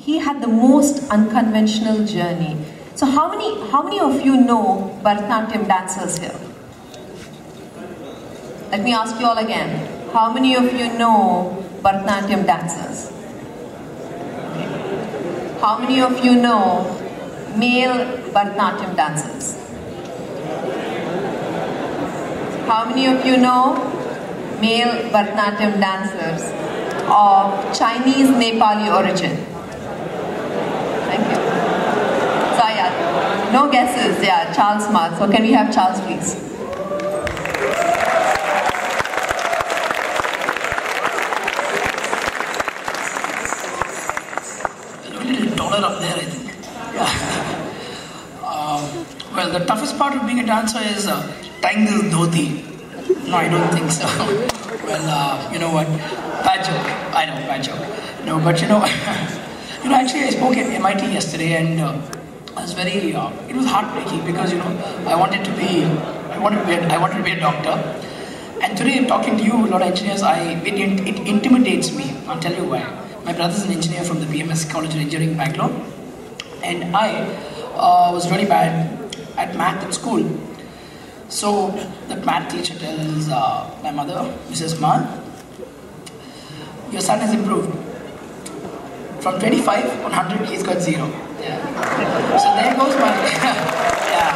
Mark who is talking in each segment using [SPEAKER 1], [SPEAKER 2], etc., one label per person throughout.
[SPEAKER 1] he had the most unconventional journey. So how many of you know Bharatanatyam dancers here? Let me ask you all again. How many of you know Bharatanatyam dancers? How many of you know male Bharatanatyam dancers? How many of you know male Bharatanatyam dancers of Chinese Nepali origin? Thank you. So yeah, no guesses. Yeah, Charles Mark. So can we have Charles, please?
[SPEAKER 2] A little taller up there, I think. Yeah. Well, the toughest part of being a dancer is tying this dhoti. No, I don't think so. Well, you know what? Bad joke. I know, bad joke. No, but you know, actually I spoke at MIT yesterday, and I was very. It was heartbreaking because I wanted to be a doctor, and today I'm talking to you, a lot of engineers. It intimidates me. I'll tell you why. My brother's an engineer from the BMS College of Engineering, Bangalore, and I was really bad at math at school. So the math teacher tells my mother, Mrs. Ma, your son has improved. From 25 on 100, he's got 0. Yeah. So there goes my yeah.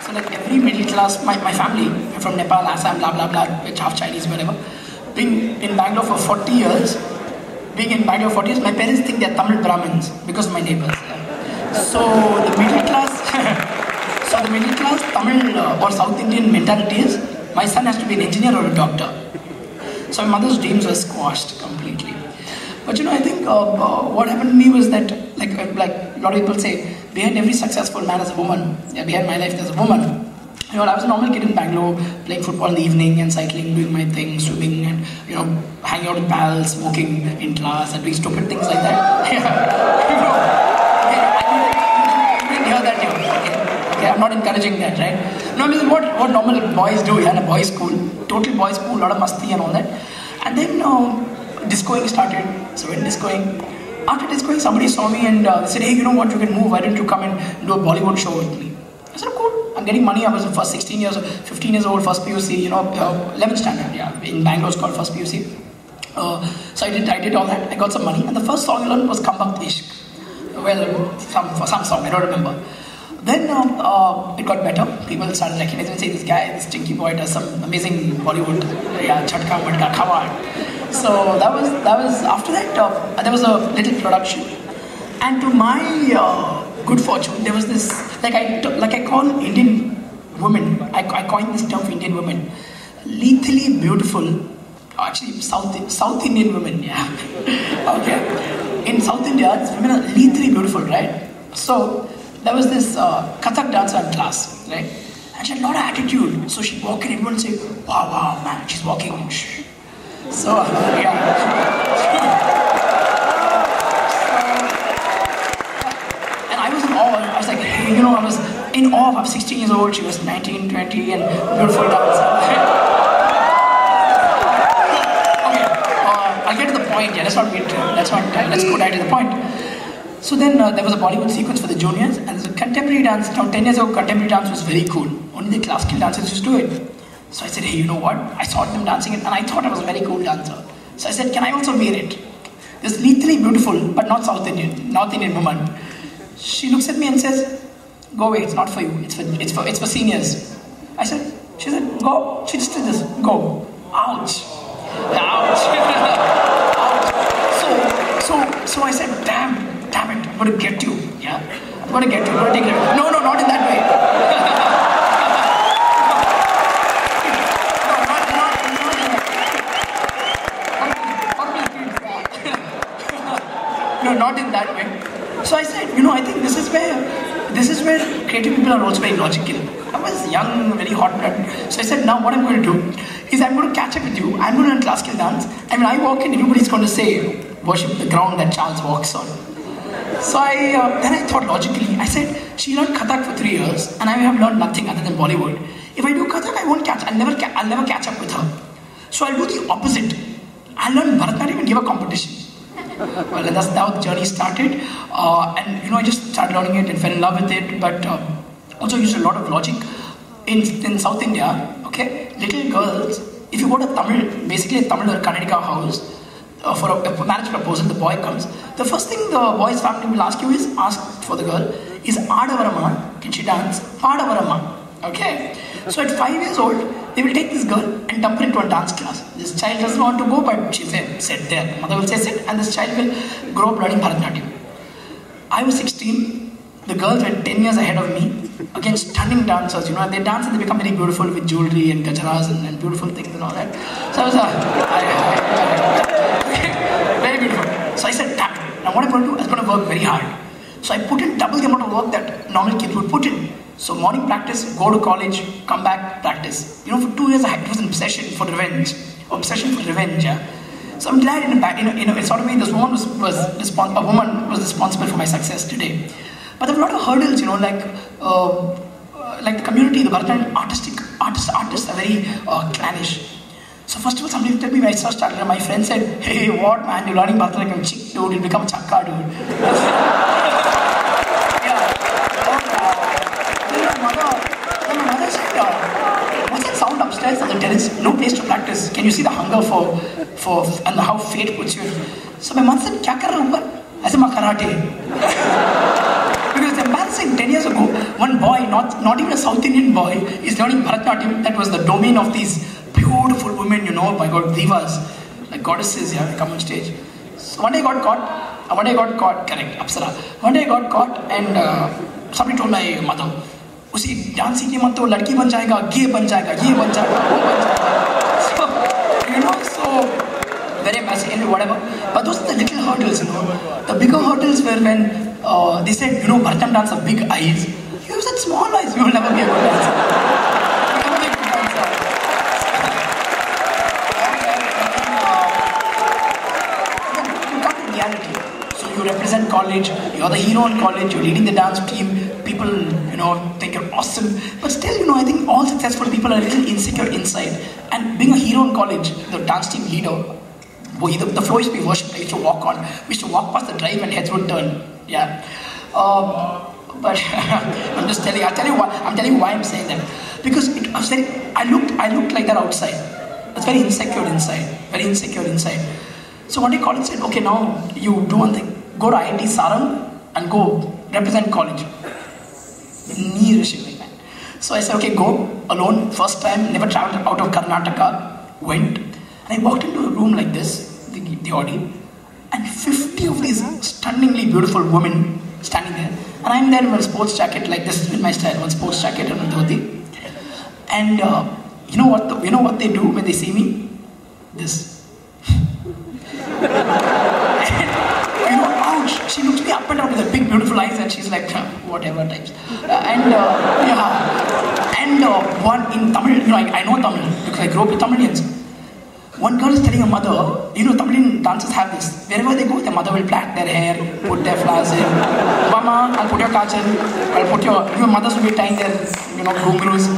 [SPEAKER 2] So like every middle class, my family from Nepal, Assam, blah blah blah, which half Chinese, whatever. Being in Bangalore for 40 years, my parents think they're Tamil Brahmins because of my neighbors. Yeah. So the middle class. So the middle class Tamil or South Indian mentality is, my son has to be an engineer or a doctor. So my mother's dreams were squashed completely. But I think what happened to me was that, like a lot of people say, behind every successful man is a woman. Yeah, behind my life there's a woman. I was a normal kid in Bangalore, playing football in the evening and cycling, doing my thing, swimming, and hanging out with pals, smoking in class, and doing stupid things like that. You didn't hear that here. Okay, I'm not encouraging that, right? No, I mean what normal boys do. Yeah, in a boys' school, total boys' school, a lot of masti and all that. And then discoing started. So when after discoing, somebody saw me and they said, hey, you know what, you can move. Why don't you come and do a Bollywood show with me? I said, cool. I'm getting money. I was the first 15 years old, first PUC, 11th standard. Yeah, in Bangalore, it's called first PUC. So I did all that. I got some money, and the first song I learned was "Come Back Ishq." Well, some song, I don't remember. Then it got better. People started recognizing and saying, this guy, this stinky boy, does some amazing Bollywood, chatka, madka, come on. So that was after that. There was a little production, and to my good fortune, there was this I call Indian women. I coined this term for Indian women, lethally beautiful. Actually, South Indian women. Yeah. Okay. In South India, these women are lethally beautiful, right? So there was this Kathak dancer in class, right? And she had a lot of attitude. So she'd walk in, everyone would say, wow, man, she's walking. So, yeah. And I was in awe. I was like, hey, I was in awe. I was 16 years old, she was 19, 20, and beautiful dancer. I'll get to the point. Yeah, let's go right to the point. So then there was a Bollywood sequence for the juniors, and there's a contemporary dance. 10 years ago, contemporary dance was very cool. Only the classical dancers used to do it. So I said, hey, you know what? I saw them dancing it, and I thought I was a very cool dancer. So I said, can I also wear it? This lethally beautiful, but not North Indian woman. She looks at me and says, go away, it's not for you. It's for seniors. She said, go. She just did this. Go. Ouch. Ouch. So I said, damn it, I'm going to get you. Yeah, I'm going to get you. I'm going to take it. No, not in that way. No, not in that way. So I said, I think this is where creative people are also very logical. I was young, very hot blood. So I said, now what I'm going to do is I'm going to catch up with you. I'm going to learn classical dance. And when I walk in, everybody's going to say, worship the ground that Charles walks on. So then I thought logically. I said, she learned Kathak for 3 years, and I have learned nothing other than Bollywood. If I do Kathak, I'll never catch up with her. So I'll do the opposite. I'll learn Bharatanatyam and give a competition. Well, and that's how the journey started. And I just started learning it and fell in love with it. But also used a lot of logic in South India. Okay, little girls. If you go to Tamil, basically a Tamil or Karnataka house for a marriage proposal, the boy comes. The first thing the boy's family will ask you is ask for the girl is Adavarama, can she dance? Padavarama. Okay. So at 5 years old, they will take this girl and dump her into a dance class. This child doesn't want to go, but she said, sit there. Mother will say sit, and this child will grow up learning Bharatanatyam. I was 16. The girls were 10 years ahead of me. Again, stunning dancers. They dance and they become very beautiful with jewelry and gajaras and beautiful things and all that. So I was very beautiful. So I said, damn. Now what I'm going to do, I was going to work very hard. So I put in double the amount of work that normal kids would put in. So morning practice, go to college, come back, practice. For 2 years it was an obsession for revenge. Yeah. So I'm glad in a sort of way this woman was responsible for my success today. But there were a lot of hurdles, like the community, the Bharatanatyam artists are very clannish. So first of all, somebody told me when I first started, my friend said, hey, what man, you're learning Bharatanatyam, chick dude, you'll become a chakka dude. Then my mother said, what's that sound upstairs on the terrace? No place to practice. Can you see the hunger for and how fate puts you in? So my mother said, kya kar raha hu? I said, ma karate. Because it's embarrassing, 10 years ago, one boy, not even a South Indian boy, is learning Bharatanatyam. That was the domain of these beautiful women, my God, divas, like goddesses, they come on stage. So one day I got caught, correct, Apsara. One day I got caught and somebody told my mother, usi dance ke mat to ladki ban jayega, gay ban jayega, ye ban jayega, wo ban jayega. So, very embarrassing and whatever. But those are the little hurdles, The bigger hurdles were when they said, Bharatanatyam dance have big eyes. You have such small eyes, you will never be a good dancer. You will never be a good dancer. You come to reality. So you represent college, you're the hero in college, you're leading the dance team, people, think you're awesome. But still, I think all successful people are a little insecure inside. And being a hero in college, the dance team leader, the floor used to be worshipped. I used to walk on. We used to walk past the drive and heads would turn. Yeah. But I'm telling you why I'm saying that. Because I looked like that outside. I was very insecure inside. So one day college said, okay, now you do one thing. Go to IIT Sarang and go represent college. So I said, okay, go alone. First time, never traveled out of Karnataka. Went. And I walked into a room like this, the audience, and 50 of these stunningly beautiful women standing there. And I'm there in a sports jacket like this, with my style, one sports jacket and a dhoti. And you know what they do when they see me? This. And, ouch! She looks me up and down with her big beautiful eyes, and she's like, whatever types. One in Tamil, I know Tamil because I grew up with Tamilians. One girl is telling her mother, Tamilian dancers have this. Wherever they go, their mother will plait their hair, put their flowers in. Mama, I'll put your kajal, I'll put your mothers will be tying their, ghungroos.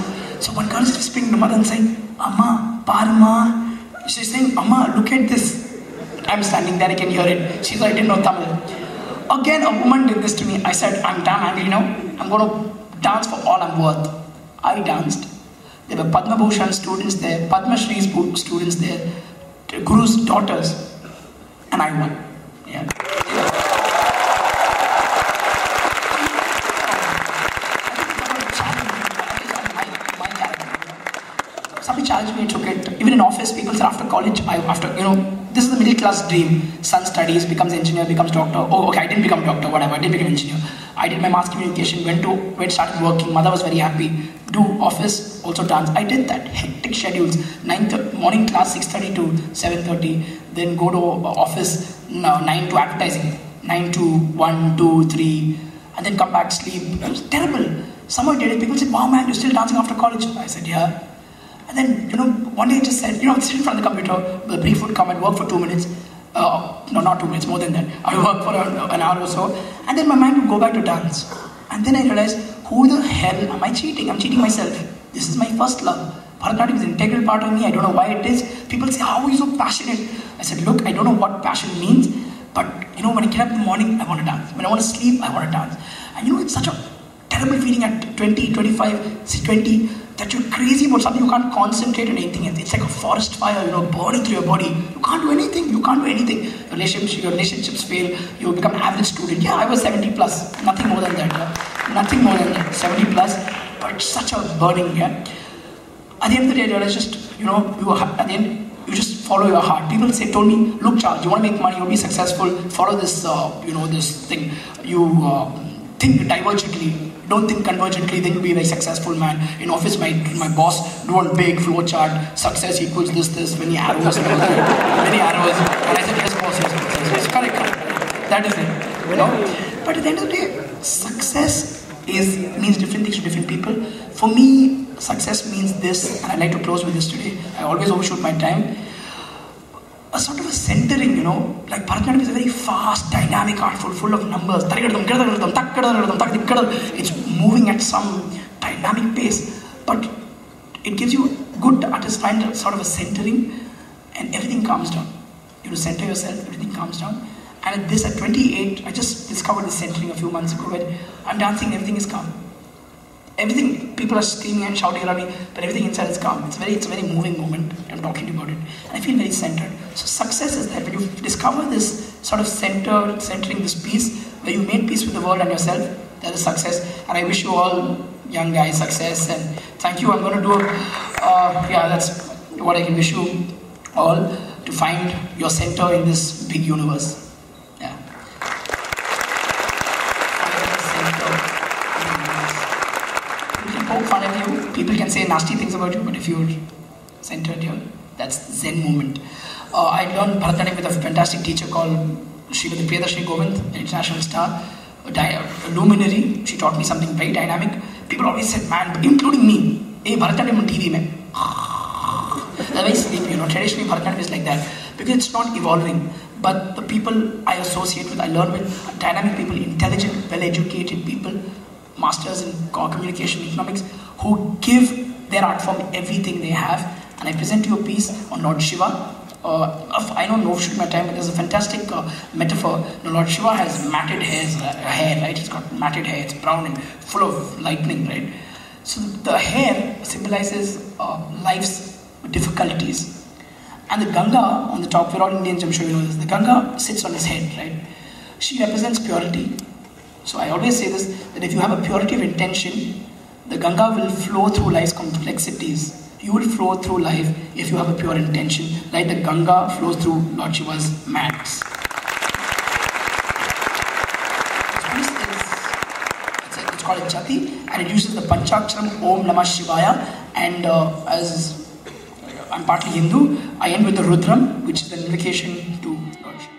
[SPEAKER 2] So one girl is whispering to the mother and saying, Amma, Parma. She's saying, Amma, look at this. I'm standing there, I can hear it. She's like, I didn't know Tamil. Again, a woman did this to me. I said, I'm damn angry now. I'm going to dance for all I'm worth. I danced. There were Padma Bhushan students there, Padma Shri students there, Guru's daughters, and I won. Yeah. Somebody challenged me, I took it. Even in office, people said after college, this is the middle class dream. Son studies, becomes engineer, becomes doctor. Oh, okay, I didn't become doctor, whatever. I didn't become engineer. I did my mass communication, started working. Mother was very happy. Do office, also dance. I did that. Hectic schedules. Morning class 6:30 to 7:30. Then go to office 9 to advertising. 9 to 1, 2, 3. And then come back, sleep. It was terrible. Someone did it. People said, wow man, you're still dancing after college. I said, yeah. And then, one day I just said, I'm sitting in front of the computer, the brief would come and work for 2 minutes. No, not 2 minutes, more than that. I would work for an hour or so. And then my mind would go back to dance. And then I realized, who the hell am I cheating? I'm cheating myself. This is my first love. Bharatanatyam is an integral part of me. I don't know why it is. People say, how are you so passionate? I said, look, I don't know what passion means, But you know, when I get up in the morning, I want to dance. When I want to sleep, I want to dance. And you know, it's such a terrible feeling at 20, 25, say 20, that you're crazy about something. You can't concentrate on anything. It's like a forest fire, you know, burning through your body. You can't do anything. You can't do anything. Your relationships fail. You become an average student. Yeah, I was 70 plus. Nothing more than that. Yeah? Nothing more than that. 70 plus. But it's such a burning. Yeah. At the end of the day, I realized just, you know, at the end, you just follow your heart. People told me, look, Charles, you want to make money, you'll be successful. Follow this, you know, this thing. You think divergently. Don't think convergently, then you'll be a very successful man. In office, my boss drew a big flow chart. Success equals this, many arrows, and all that. Many arrows. And I said, yes, boss, yes. Correct. That is it. You know? But at the end of the day, success means different things to different people. For me, success means this, and I'd like to close with this today. I always overshoot my time. A sort of a centering, you know, like Bharatanatyam is a very fast, dynamic art, full of numbers. It's moving at some dynamic pace, but it gives you good artists find sort of a centering, and everything calms down. You center yourself, everything calms down. And at 28, I just discovered this centering a few months ago, where I'm dancing, everything is calm. Everything, people are screaming and shouting around me, but everything inside is calm. It's a very moving moment. I'm talking about it, and I feel very centered. So success is that when you discover this sort of centering this peace, where you made peace with the world and yourself, that is success. And I wish you all young guys success, and thank you. I'm going to do, that's what I can wish you all, to find your center in this big universe. Yeah. Poke fun at you, people can say nasty things about you, but if you're centered here, that's Zen moment. I learned Bharatanatyam with a fantastic teacher called Srimati Priyadarshini Govind, an international star, a luminary. She taught me something very dynamic. People always said, man, including me, hey, Bharatanatyam on TV, man. They're very sleepy, you know. Traditionally, Bharatanatyam is like that because it's not evolving. But the people I associate with, I learn with, are dynamic people, intelligent, well-educated people, masters in communication economics, who give their art form everything they have. And I present you a piece on Lord Shiva. I don't overshoot my time, but there's a fantastic metaphor. Lord Shiva has matted hair, right? It's got matted hair, it's brown and full of lightning, right? So the hair symbolizes life's difficulties. And the Ganga on the top, we're all Indians, I'm sure you know this. The Ganga sits on his head, right? She represents purity. So I always say this, that if you have a purity of intention, the Ganga will flow through life's complexities. You will flow through life if you have a pure intention, like the Ganga flows through Lord Shiva's mats. It's called a Jati, and it uses the Panchaksharam Om Namah Shivaya, and as I'm partly Hindu, I end with the Rudram, which is an invocation to Lord Shiva.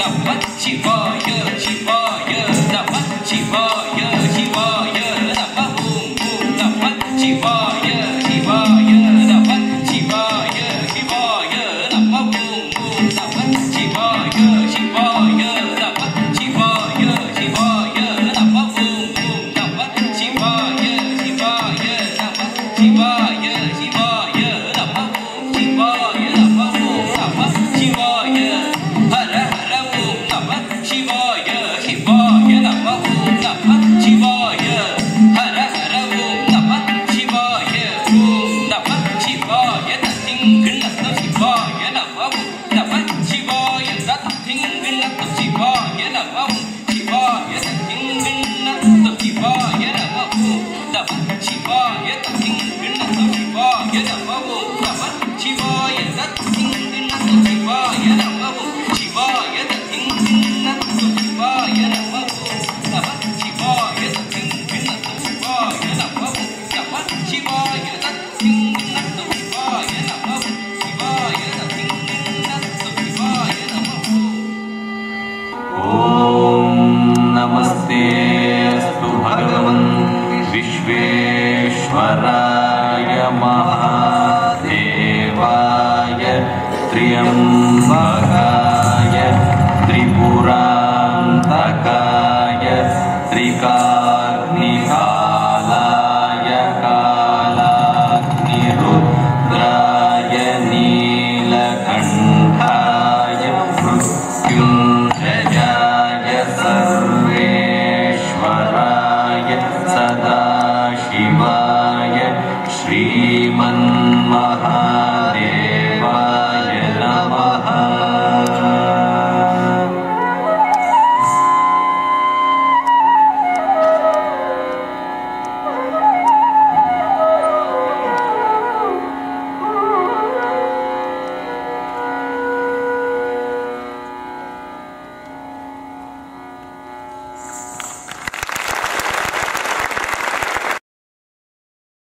[SPEAKER 3] Namah Shivaya.